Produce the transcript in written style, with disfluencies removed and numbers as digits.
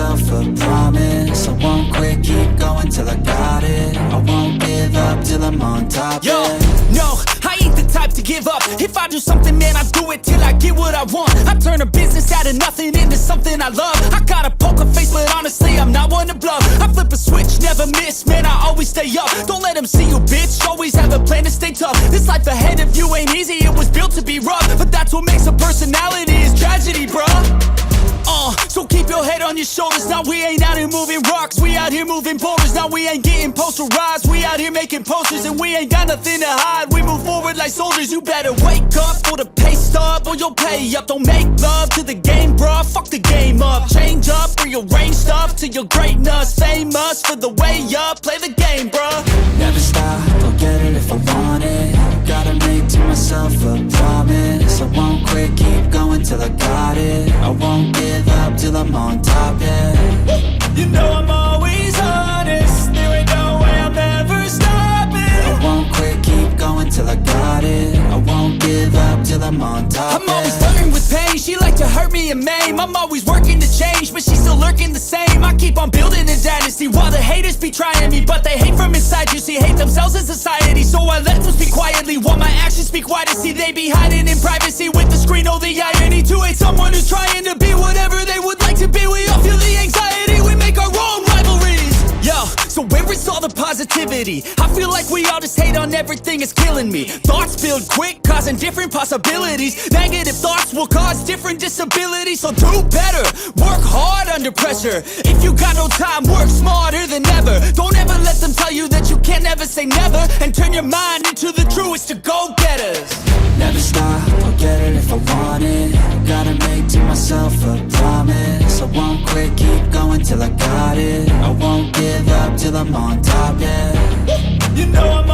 myself a promise. I won't quit, keep going till I got it. I won't give up till I'm on top. Yo, no, I ain't the type to give up. If I do something, man, I do it till I get what I want. I turn a business out of nothing into something I love. I got a poker face, but honestly, I'm not one to bluff. I flip a switch, never miss, man, I always stay up. Don't let them see you, bitch, always have a plan to stay tough. This life ahead of you ain't easy, it was built to be rough. But that's what makes a personality, is tragedy, bruh. So keep your head on your shoulders. Now we ain't out here moving rocks, we out here moving boulders. Now we ain't getting posterized, we out here making posters. And we ain't got nothing to hide, we move forward like soldiers. You better wake up for the pay stub, or you'll pay up. Don't make love to the game, bruh, fuck the game up. Change up, rearrange stuff to your greatness. Famous for the way up, play the game, bruh. Never stop, I'll get it if I want it. Gotta make to myself a promise. I won't quit, keep going till I got it. I won't give up till I'm on top, yeah. You know I'm always honest, there ain't no way I'm ever stopping. I won't quit, keep going till I got it. I won't give up till I'm on top, I'm always flirting with pain, she like to hurt me and maim. I'm always working to change, but she's still lurking the same. I keep on building a dynasty while the haters be trying me. But they hate from inside, you see, hate themselves in society. So I let them speak quietly while my actions speak wider. See, they be hiding in privacy with the screen. Oh, the irony to hate someone who's trying to be whatever they would like to be. We all feel the anxiety, we make our own rivalries. Yo, so where is all the positivity? I feel like we all just hate on everything, it's killing me. Thoughts build quick, causing different possibilities. Negative thoughts will cause different disabilities. So do better, work hard under pressure. If you got no time, work smarter than ever. Don't ever let them tell you that you can't never say never. And turn your mind into the truest of go-getters. Never stop, I'll get it if I want it. Gotta make to myself a promise. I won't quit, keep going till I got it. I won't give up till I'm on top, yeah. You know I'm